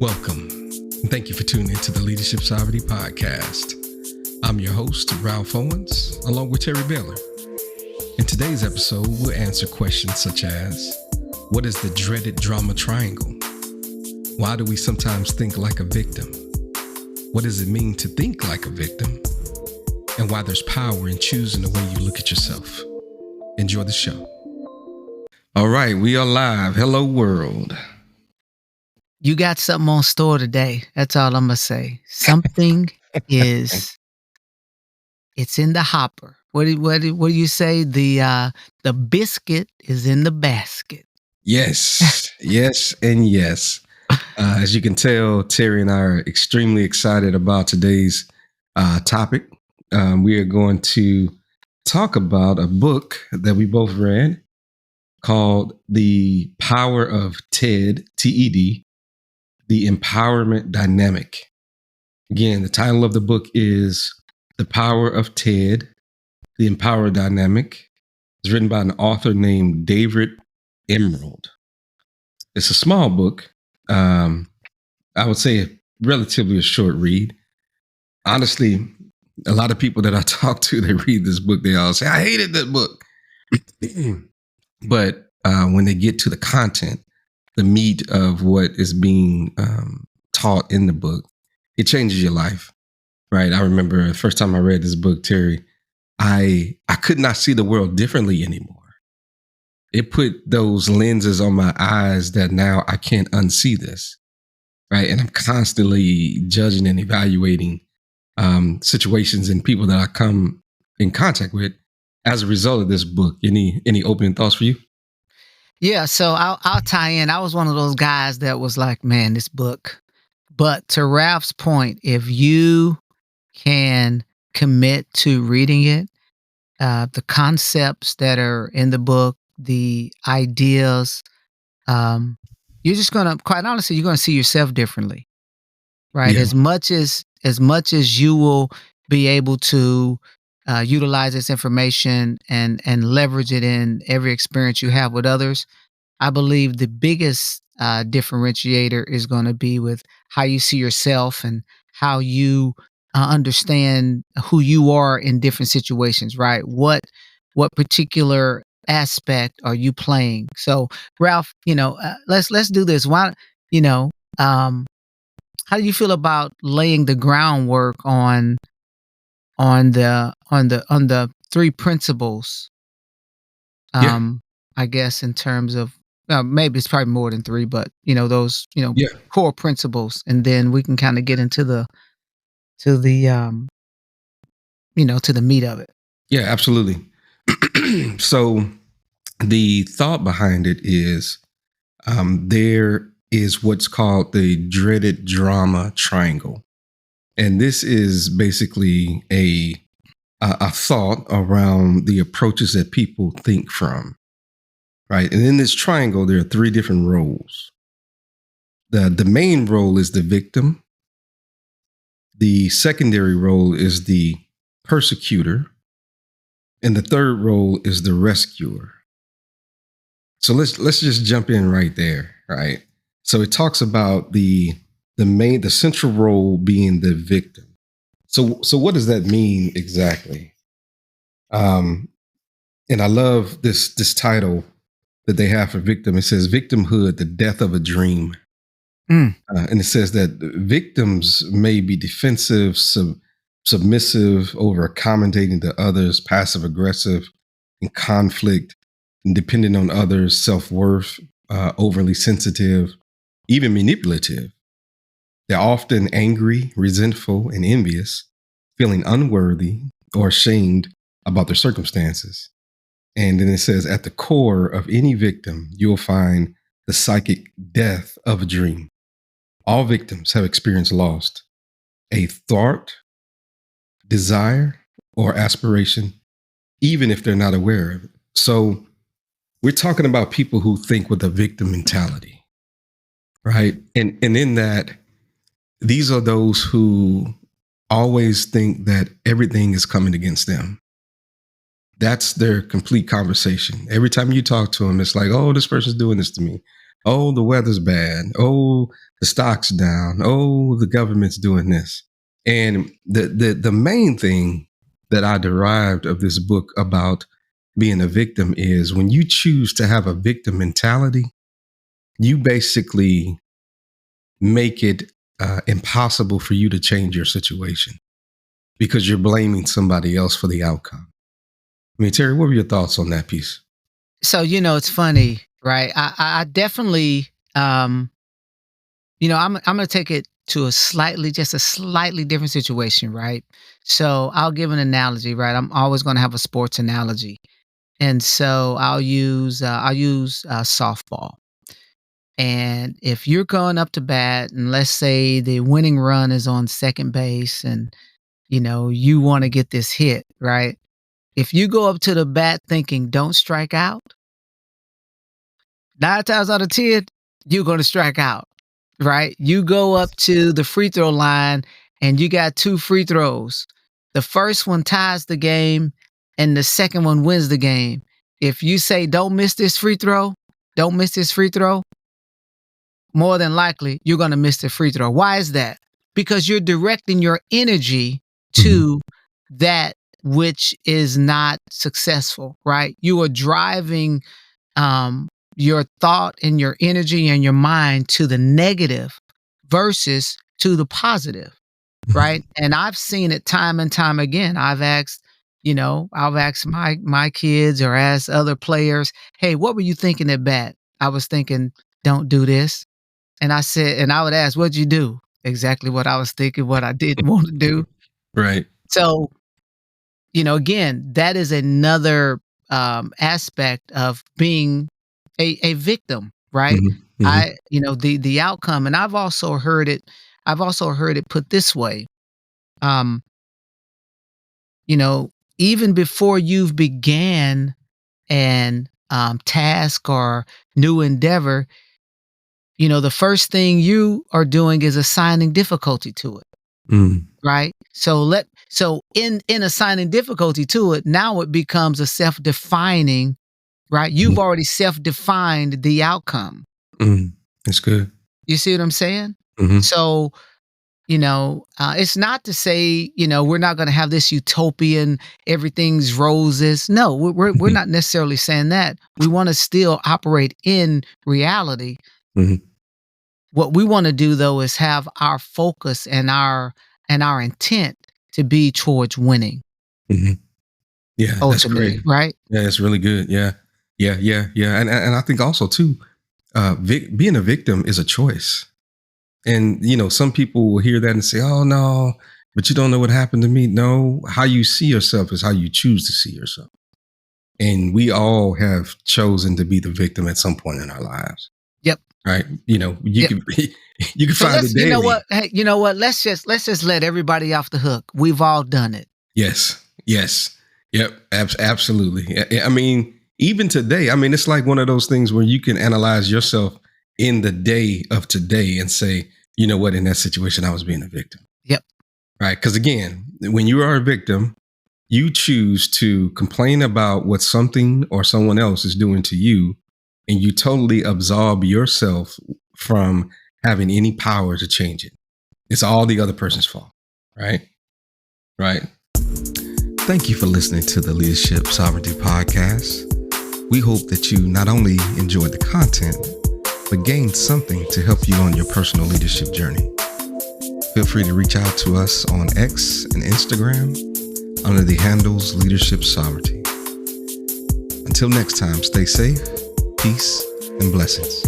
Welcome. Thank you for tuning into the Leadership Sovereignty Podcast. I'm your host, Ralph Owens, along with Terry Baylor. In today's episode, we'll answer questions such as, what is the dreaded drama triangle? Why do we sometimes think like a victim? What does it mean to think like a victim? And why there's power in choosing the way you look at yourself. Enjoy the show. All right, we are live. Hello, world. You got something on store today. That's all I'm going to say. Something it's in the hopper. What do you say? The biscuit is in the basket. Yes, yes, and yes. As you can tell, Terry and I are extremely excited about today's topic. We are going to talk about a book that we both read called The Power of TED, T-E-D, The Empowerment Dynamic. Again, the title of the book is The Power of TED, The Empowerment Dynamic. It's written by an author named David Emerald. It's a small book. I would say relatively a short read. Honestly, a lot of people that I talk to, they read this book, they all say, I hated that book. But when they get to the content, the meat of what is being taught in the book, it changes your life, right? I remember the first time I read this book, Terry, I could not see the world differently anymore. It put those lenses on my eyes that now I can't unsee this, right? And I'm constantly judging and evaluating situations and people that I come in contact with as a result of this book. Any opening thoughts for you? Yeah, so I'll tie in. I was one of those guys that was like, man, this book. But to Ralph's point, if you can commit to reading it, the concepts that are in the book, the ideas, you're just gonna, quite honestly, you're gonna see yourself differently, right? Yeah. As much as you will be able to utilize this information and leverage it in every experience you have with others, I believe the biggest differentiator is going to be with how you see yourself and how you understand who you are in different situations, right? What particular aspect are you playing? So, Ralph, let's do this. Why, you know, how do you feel about laying the groundwork on the three principles? Yeah. I guess in terms of maybe it's probably more than three, but those Yeah. core principles, and then we can kind of get into to the to the meat of it. Yeah, absolutely. So the thought behind it is there is what's called the dreaded drama triangle. And this is basically a thought around the approaches that people think from, right? And in this triangle, there are three different roles. The main role is the victim. The secondary role is the persecutor. And the third role is the rescuer. So let's just jump in right there, right? So it talks about the central role being the victim. So what does that mean exactly? And I love this title that they have for victim. It says victimhood, the death of a dream. And it says that victims may be defensive, submissive, over accommodating to others, passive aggressive, in conflict, and dependent on others, self-worth, overly sensitive, even manipulative. They're often angry, resentful, and envious, feeling unworthy or ashamed about their circumstances. And then it says, at the core of any victim, you'll find the psychic death of a dream. All victims have experienced loss, a thought, desire, or aspiration, even if they're not aware of it. So we're talking about people who think with a victim mentality, right? And in that, these are those who always think that everything is coming against them. That's their complete conversation. Every time you talk to them, it's like, oh, this person's doing this to me. Oh, the weather's bad. Oh, the stock's down. Oh, the government's doing this. And the main thing that I derived of this book about being a victim is when you choose to have a victim mentality, you basically make it impossible for you to change your situation because you're blaming somebody else for the outcome. I mean, Terry, what were your thoughts on that piece? So, it's funny, right? I definitely, I'm going to take it to just a slightly different situation, right? So I'll give an analogy, right? I'm always going to have a sports analogy. And so I'll use softball. And if you're going up to bat and let's say the winning run is on second base and you want to get this hit, right? If you go up to the bat thinking don't strike out, 9 times out of 10, you're going to strike out, right? You go up to the free throw line and you got 2 free throws. The first one ties the game and the second one wins the game. If you say don't miss this free throw, don't miss this free throw, more than likely you're going to miss the free throw. Why is that? Because you're directing your energy Mm-hmm. to that which is not successful, right? You are driving your thought and your energy and your mind to the negative versus to the positive, right? And I've seen it time and time again. I've asked my kids or asked other players, "Hey, what were you thinking at bat?" I was thinking, "Don't do this." And I would ask, "What'd you do?" Exactly what I was thinking, what I didn't want to do. Right. So, again, that is another aspect of being a victim, right? Mm-hmm. Mm-hmm. The outcome, and I've also heard it put this way. Um, you know, even before you've began an task or new endeavor, the first thing you are doing is assigning difficulty to it, Mm. right? So in assigning difficulty to it, now it becomes a self-defining, right? You've Mm. already self-defined the outcome. Mm. That's good. You see what I'm saying? Mm-hmm. So, it's not to say, we're not going to have this utopian, everything's roses. No, we're Mm-hmm. not necessarily saying that. We want to still operate in reality. Mm-hmm. What we want to do though is have our focus and our intent to be towards winning Mm-hmm. Yeah, that's great. ultimately, right? Yeah, it's really good. Yeah, yeah, yeah, yeah. And I think also too, being a victim is a choice. And some people will hear that and say, "Oh no, but you don't know what happened to me." No, how you see yourself is how you choose to see yourself. And we all have chosen to be the victim at some point in our lives, Yep. right? You Yep. can you can So find it you know daily. what? Hey, you know what? Let's just let everybody off the hook. We've all done it. Yes. Yes. Yep. Absolutely. I mean, even today, I mean, it's like one of those things where you can analyze yourself in the day of today and say, you know what, in that situation, I was being a victim. Yep. Right. Because again, when you are a victim, you choose to complain about what something or someone else is doing to you, and you totally absolve yourself from having any power to change it. It's all the other person's fault. Right. Right. Thank you for listening to the Leadership Sovereignty Podcast. We hope that you not only enjoyed the content, but gained something to help you on your personal leadership journey. Feel free to reach out to us on X and Instagram under the handles Leadership Sovereignty. Until next time, stay safe, peace, and blessings.